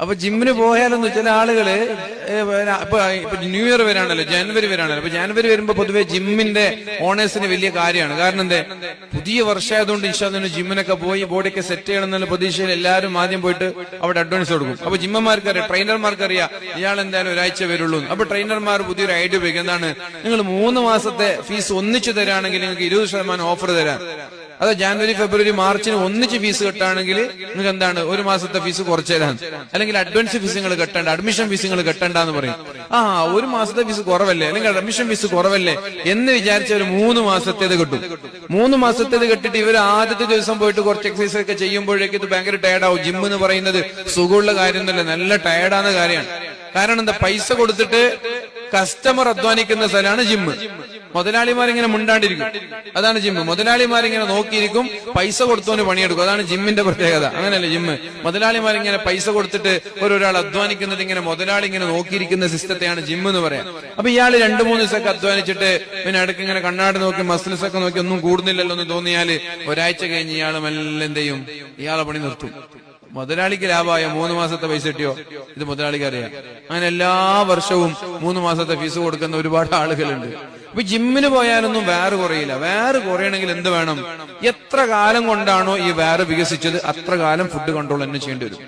അപ്പൊ ജിമ്മിന് പോയാലൊന്നും ചില ആളുകള് ഇപ്പൊ ന്യൂ ഇയർ വരാണല്ലോ, ജനുവരി വരാണല്ലോ. അപ്പൊ ജനുവരി വരുമ്പോ പൊതുവെ ജിമ്മിന്റെ ഓണേഴ്സിന് വലിയ കാര്യമാണ്. കാരണം എന്തേ, പുതിയ വർഷമായതുകൊണ്ട് ഇൻഷാല്ലാഹ് ജിമ്മിനൊക്കെ പോയി ബോഡിയൊക്കെ സെറ്റ് ചെയ്യണം എന്നുള്ള പ്രതീക്ഷയിൽ എല്ലാവരും ആദ്യം പോയിട്ട് അവിടെ അഡ്വാൻസ് കൊടുക്കും. അപ്പൊ ജിമ്മന്മാർക്കറിയാം, ട്രെയിനർമാർക്കറിയാം ഇയാൾ എന്തായാലും ഒരാഴ്ച വരുള്ളൂ. അപ്പൊ ട്രെയിനർമാർ പുതിയൊരു ഐഡിയ ഉപയോഗിക്കും. എന്താണ്, നിങ്ങൾ 3 മാസത്തെ ഫീസ് ഒന്നിച്ചു തരാണെങ്കിൽ നിങ്ങൾക്ക് 20% ഓഫർ തരാം. അത് ജാനുവരി ഫെബ്രുവരി മാർച്ചിന് ഒന്നിച്ച് ഫീസ് കെട്ടാണെങ്കിൽ നിങ്ങൾക്ക് എന്താണ് 1 മാസത്തെ ഫീസ് കുറച്ചു തരാൻ, അല്ലെങ്കിൽ അഡ്വാൻസ് ഫീസ് നിങ്ങൾ കെട്ടണ്ട, അഡ്മിഷൻ ഫീസ് നിങ്ങൾ കെട്ടണ്ട എന്ന് പറയും. 1 മാസത്തെ ഫീസ് കുറവല്ലേ, അല്ലെങ്കിൽ അഡ്മിഷൻ ഫീസ് കുറവല്ലേ എന്ന് വിചാരിച്ച ഒരു 3 മാസത്തേത് കിട്ടും. 3 മാസത്തേത് കെട്ടിട്ട് ഇവർ ആദ്യത്തെ ദിവസം പോയിട്ട് കുറച്ച് എക്സസൈസ് ഒക്കെ ചെയ്യുമ്പോഴേക്ക് ഇത് ഭയങ്കര ടയർഡാവും. ജിം എന്ന് പറയുന്നത് സുഖമുള്ള കാര്യമൊന്നുമല്ല, നല്ല ടയർഡാകുന്ന കാര്യമാണ്. കാരണം എന്താ, പൈസ കൊടുത്തിട്ട് കസ്റ്റമർ അധ്വാനിക്കുന്ന സ്ഥലമാണ് ജിമ്മ്. മുതലാളിമാരിങ്ങനെ മുണ്ടാണ്ടിരിക്കും, അതാണ് ജിമ്മ്. മുതലാളിമാരിങ്ങനെ നോക്കിയിരിക്കും, പൈസ കൊടുത്തോന് പണിയെടുക്കും, അതാണ് ജിമ്മിന്റെ പ്രത്യേകത. അങ്ങനെയല്ലേ ജിമ്മ്. മുതലാളിമാരിങ്ങനെ പൈസ കൊടുത്തിട്ട് ഒരാൾ അധ്വാനിക്കുന്നത് ഇങ്ങനെ മുതലാളി ഇങ്ങനെ നോക്കിയിരിക്കുന്ന സിസ്റ്റത്തെയാണ് ജിമ്മ് എന്ന് പറയാം. അപ്പൊ ഇയാൾ 2-3 ദിവസമൊക്കെ അധ്വാനിച്ചിട്ട് പിന്നെ ഇടയ്ക്ക് ഇങ്ങനെ കണ്ണാടി നോക്കി മസിൽസ് ഒക്കെ നോക്കി ഒന്നും കൂടുന്നില്ലല്ലോ എന്ന് തോന്നിയാല് ഒരാഴ്ച കഴിഞ്ഞ് ഇയാൾ മെല്ലെ എന്ത് ചെയ്യും, ഇയാളെ പണി നിർത്തും. മുതലാളിക്ക് ലാഭമായ 3 മാസത്തെ പൈസ കിട്ടിയോ, ഇത് മുതലാളിക്ക് അറിയാം. അങ്ങനെ എല്ലാ വർഷവും 3 മാസത്തെ ഫീസ് കൊടുക്കുന്ന ഒരുപാട് ആളുകളുണ്ട്. അപ്പൊ ജിമ്മിന് പോയാലൊന്നും വേറെ കുറയില്ല. വേറെ കുറയണമെങ്കിൽ എന്ത് വേണം, എത്ര കാലം കൊണ്ടാണോ ഈ വേറെ വികസിച്ചത് അത്ര കാലം ഫുഡ് കൺട്രോൾ തന്നെ ചെയ്യേണ്ടി വരും.